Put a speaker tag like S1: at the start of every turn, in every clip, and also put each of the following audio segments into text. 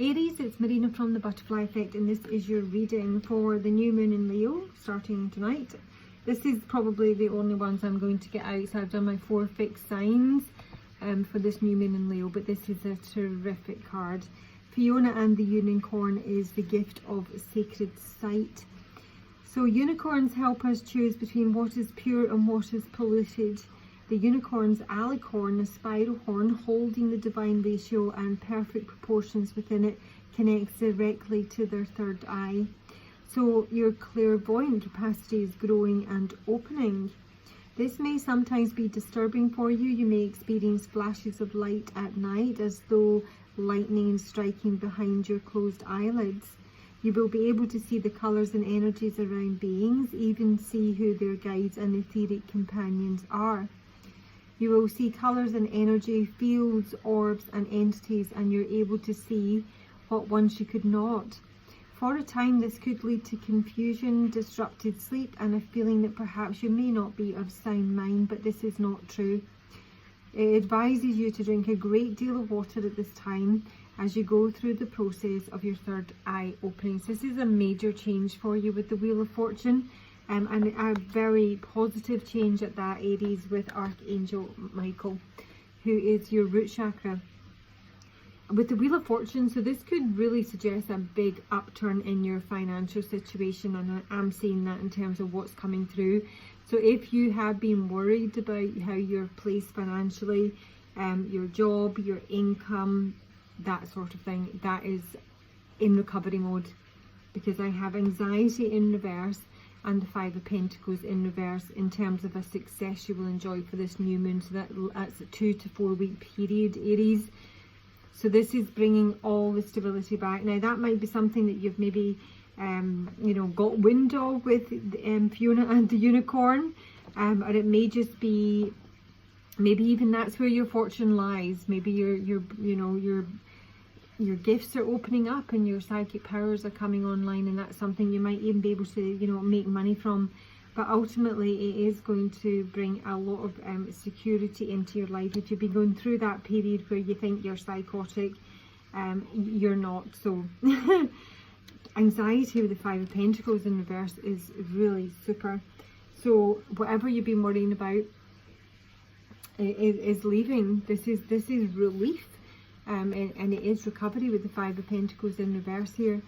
S1: Aries, it's Marina from the Butterfly Effect, and this is your reading for the new moon in Leo starting tonight. This is probably the only ones I'm going to get out, so I've done my 4 fixed signs for this new moon in Leo, but this is a terrific card. Fiona and the Unicorn is the gift of sacred sight. So unicorns help us choose between what is pure and what is polluted. The unicorn's alicorn, a spiral horn holding the divine ratio and perfect proportions within it, connects directly to their third eye. So your clairvoyant capacity is growing and opening. This may sometimes be disturbing for you. You may experience flashes of light at night as though lightning is striking behind your closed eyelids. You will be able to see the colours and energies around beings, even see who their guides and etheric companions are. You will see colours and energy, fields, orbs and entities, and you're able to see what once you could not. For a time this could lead to confusion, disrupted sleep and a feeling that perhaps you may not be of sound mind, but this is not true. It advises you to drink a great deal of water at this time as you go through the process of your third eye opening. So this is a major change for you with the Wheel of Fortune. And a very positive change at that, Aries, with Archangel Michael, who is your root chakra. With the Wheel of Fortune, so this could really suggest a big upturn in your financial situation, and I'm seeing that in terms of what's coming through. So if you have been worried about how you're placed financially, your job, your income, that sort of thing, that is in recovery mode, because I have anxiety in reverse and the 5 of Pentacles in reverse in terms of a success you will enjoy for this new moon. So that's a 2 to 4 week period, Aries. So this is bringing all the stability back. Now that might be something that you've maybe got wind of with Fiona and the Unicorn, or it may just be, maybe even that's where your fortune lies. Maybe your gifts are opening up and your psychic powers are coming online, and that's something you might even be able to make money from. But ultimately it is going to bring a lot of security into your life. If you've been going through that period where you think you're psychotic, you're not. So anxiety with the 5 of Pentacles in reverse is really super. So whatever you've been worrying about is leaving. This is relief. And it is recovery with the 5 of Pentacles in reverse here.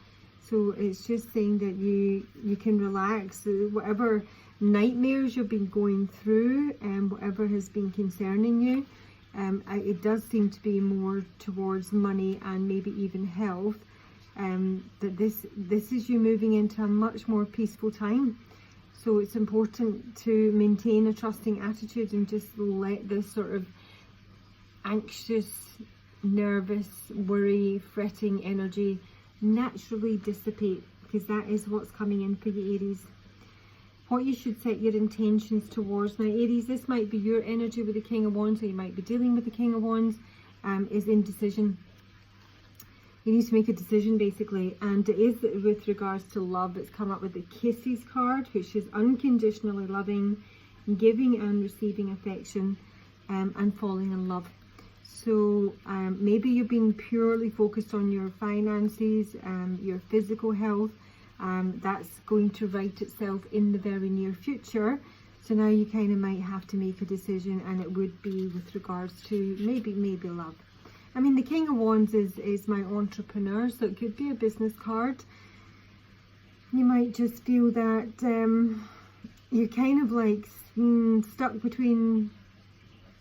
S1: So it's just saying that you can relax. So whatever nightmares you've been going through and whatever has been concerning you, it does seem to be more towards money and maybe even health. That this is you moving into a much more peaceful time. So it's important to maintain a trusting attitude and just let this sort of anxious, nervous, worry, fretting energy naturally dissipate, because that is what's coming in for you, Aries. What you should set your intentions towards. Now, Aries, this might be your energy with the King of Wands, or you might be dealing with the King of Wands, is indecision. You need to make a decision, basically, and it is with regards to love. It's come up with the Kisses card, which is unconditionally loving, giving and receiving affection, and falling in love. So maybe you've been purely focused on your finances, your physical health. That's going to right itself in the very near future. So now you kind of might have to make a decision, and it would be with regards to maybe love. I mean, the King of Wands is my entrepreneur, so it could be a business card. You might just feel that you're kind of like stuck between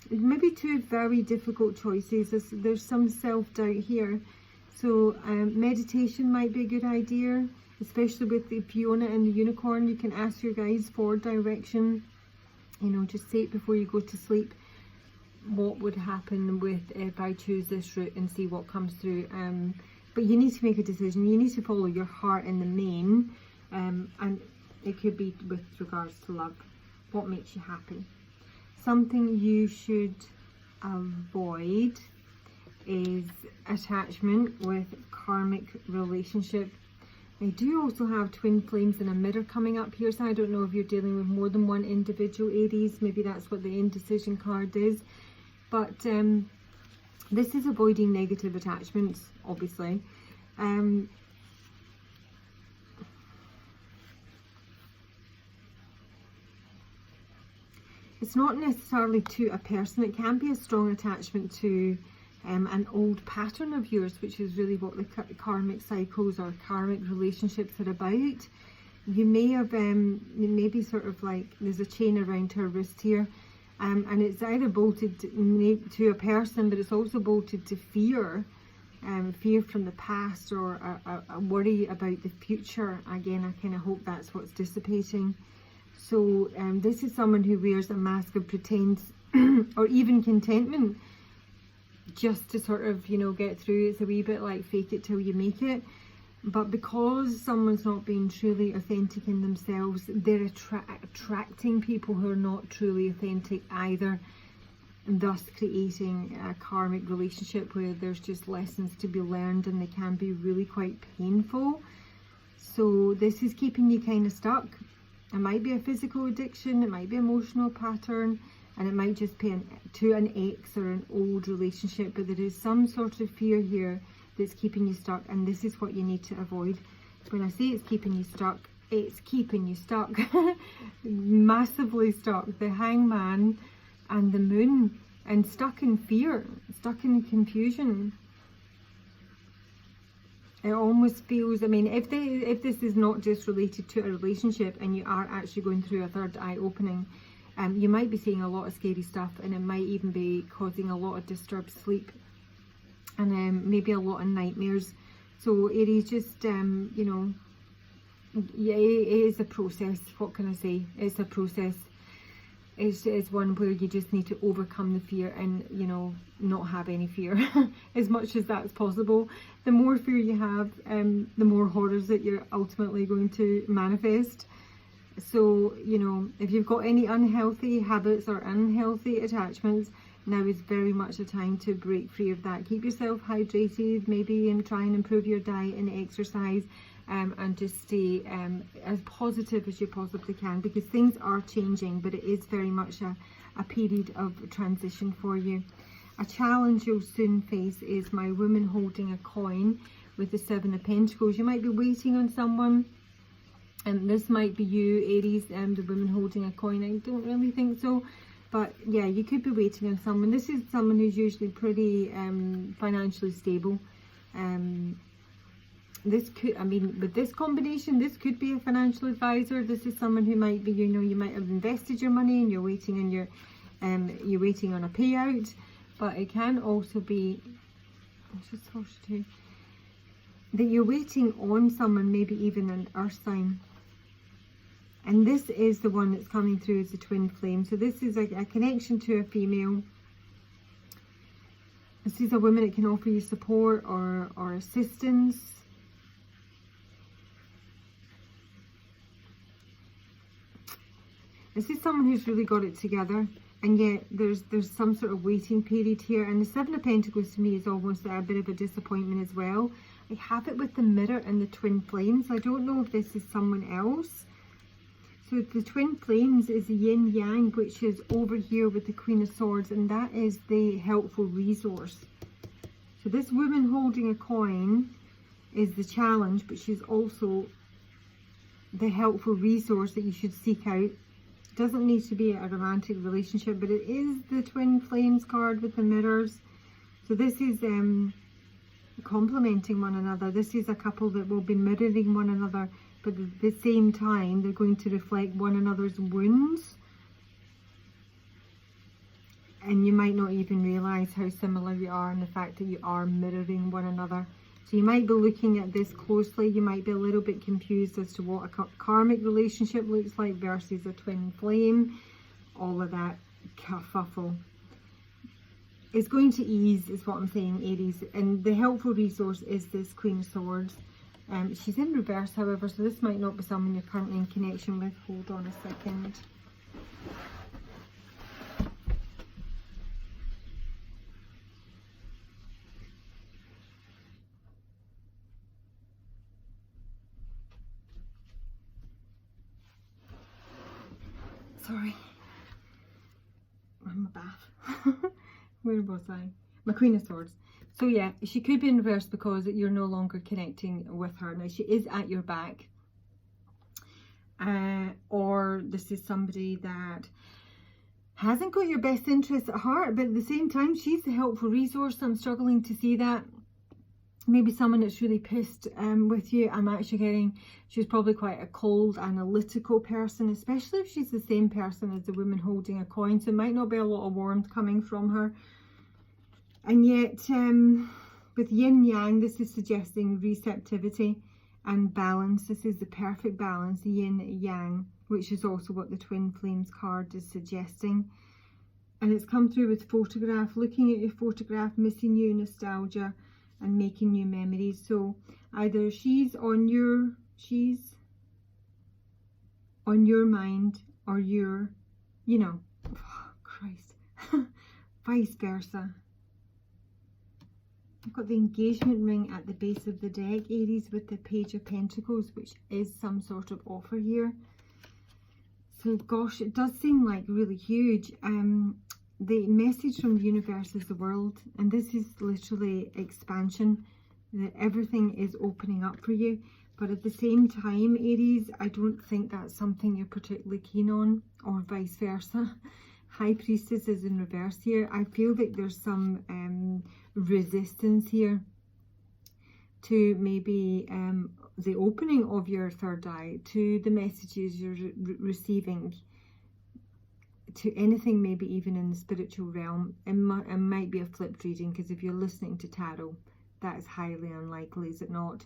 S1: maybe 2 very difficult choices. There's some self-doubt here. So meditation might be a good idea, especially with the Fiona and the Unicorn. You can ask your guides for direction. Just say it before you go to sleep. What would happen if I choose this route, and see what comes through. But you need to make a decision. You need to follow your heart in the main. And it could be with regards to love. What makes you happy? Something you should avoid is attachment with karmic relationship. I do also have twin flames in a mirror coming up here, so I don't know if you're dealing with more than one individual, Aries. Maybe that's what the indecision card is. But this is avoiding negative attachments, obviously. It's not necessarily to a person. It can be a strong attachment to an old pattern of yours, which is really what the karmic cycles or karmic relationships are about. You may have, maybe sort of like, there's a chain around her wrist here, and it's either bolted to a person, but it's also bolted to fear, fear from the past, or a worry about the future. Again, I kind of hope that's what's dissipating. So this is someone who wears a mask of pretense or even contentment, just to sort of, you know, get through. It's a wee bit like fake it till you make it. But because someone's not being truly authentic in themselves, they're attracting people who are not truly authentic either, thus creating a karmic relationship where there's just lessons to be learned, and they can be really quite painful. So this is keeping you kind of stuck. It might be a physical addiction, it might be an emotional pattern, and it might just be to an ex or an old relationship, but there is some sort of fear here that's keeping you stuck, and this is what you need to avoid. When I say it's keeping you stuck, it's keeping you stuck. Massively stuck. The Hangman and the Moon, and stuck in fear, stuck in confusion. It almost feels, I mean, if this is not just related to a relationship and you are actually going through a third eye opening, you might be seeing a lot of scary stuff, and it might even be causing a lot of disturbed sleep, and maybe a lot of nightmares. So Aries, just, you know, yeah, it is a process. What can I say? It's a process. It's one where you just need to overcome the fear and, you know, not have any fear as much as that's possible. The more fear you have, the more horrors that you're ultimately going to manifest. So, you know, if you've got any unhealthy habits or unhealthy attachments, now is very much a time to break free of that. Keep yourself hydrated, maybe, and try and improve your diet and exercise, and just stay as positive as you possibly can, because things are changing, but it is very much a period of transition for you. A challenge you'll soon face is my woman holding a coin with the 7 of Pentacles. You might be waiting on someone, and this might be you, Aries, the woman holding a coin. I don't really think so, but yeah, you could be waiting on someone. This is someone who's usually pretty financially stable. This could, I mean, with this combination, this could be a financial advisor. This is someone who might be, you know, you might have invested your money and you're waiting on your, you're waiting on a payout. But it can also be, that you're waiting on someone, maybe even an earth sign. And this is the one that's coming through as the twin flame. So this is a connection to a female. This is a woman that can offer you support or assistance. This is someone who's really got it together, and yet there's some sort of waiting period here. And the 7 of Pentacles to me is almost a bit of a disappointment as well. I have it with the Mirror and the twin flames. I don't know if this is someone else. So the twin flames is the yin yang, which is over here with the Queen of Swords, and that is the helpful resource. So this woman holding a coin is the challenge, but she's also the helpful resource that you should seek out. It doesn't need to be a romantic relationship, but it is the twin flames card with the mirrors. So this is complementing one another. This is a couple that will be mirroring one another, but at the same time they're going to reflect one another's wounds, and you might not even realize how similar you are, and the fact that you are mirroring one another. So you might be looking at this closely. You might be a little bit confused as to what a karmic relationship looks like versus a twin flame. All of that kerfuffle is going to ease, is what I'm saying, Aries. And the helpful resource is this Queen of Swords. She's in reverse, however, so this might not be someone you're currently in connection with. Hold on a second. Sorry, I'm in my bath. Where was I? My Queen of Swords. So yeah, she could be in reverse because you're no longer connecting with her. Now she is at your back. Or this is somebody that hasn't got your best interests at heart, but at the same time she's a helpful resource. I'm struggling to see that. Maybe someone that's really pissed with you. I'm actually getting she's probably quite a cold, analytical person, especially if she's the same person as the woman holding a coin. So it might not be a lot of warmth coming from her. And yet, with yin yang, this is suggesting receptivity and balance. This is the perfect balance, yin yang, which is also what the Twin Flames card is suggesting. And it's come through with photograph, looking at your photograph, missing you, nostalgia, and making new memories. So either she's on your mind, or you're, you know, oh, Christ, vice versa. I've got the engagement ring at the base of the deck, Aries, with the Page of Pentacles, which is some sort of offer here. So gosh, it does seem like really huge. The message from the universe is the world, and this is literally expansion, that everything is opening up for you. But at the same time, Aries, I don't think that's something you're particularly keen on, or vice versa. High Priestess is in reverse here. I feel that there's some resistance here to maybe the opening of your third eye, to the messages you're receiving, to anything maybe even in the spiritual realm. It might be a flipped reading, because if you're listening to tarot, that is highly unlikely, is it not?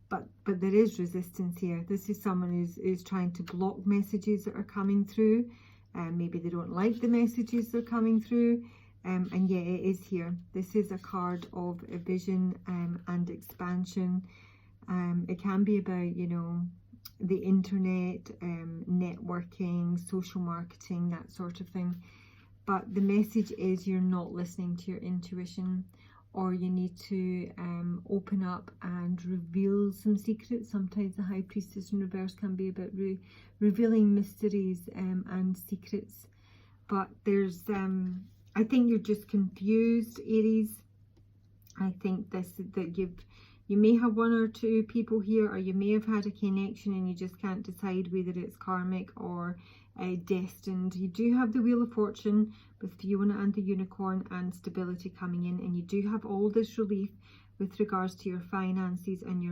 S1: But there is resistance here. This is someone who's trying to block messages that are coming through. Maybe they don't like the messages that are coming through. And yet it is here. This is a card of a vision and expansion. It can be about, you know, the internet, networking, social marketing, that sort of thing. But the message is you're not listening to your intuition, or you need to open up and reveal some secrets. Sometimes the High Priestess in reverse can be about revealing mysteries and secrets. But there's, I think you're just confused, Aries. I think that you may have one or two people here, or you may have had a connection and you just can't decide whether it's karmic or destined. You do have the Wheel of Fortune with Fiona and the Unicorn and stability coming in, and you do have all this relief with regards to your finances and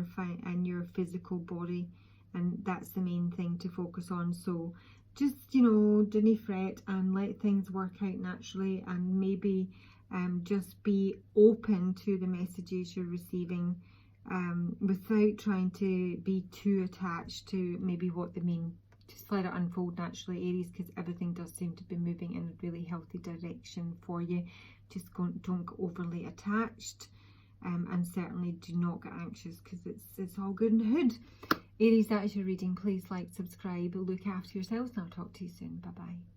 S1: your physical body, and that's the main thing to focus on. So just, you know, don't fret and let things work out naturally, and maybe just be open to the messages you're receiving, without trying to be too attached to maybe what they mean. Just let it unfold naturally, Aries, because everything does seem to be moving in a really healthy direction for you. Just don't get overly attached, and certainly do not get anxious, because it's all good in the hood. Aries, that is your reading. Please like, subscribe, look after yourselves, and I'll talk to you soon. Bye bye.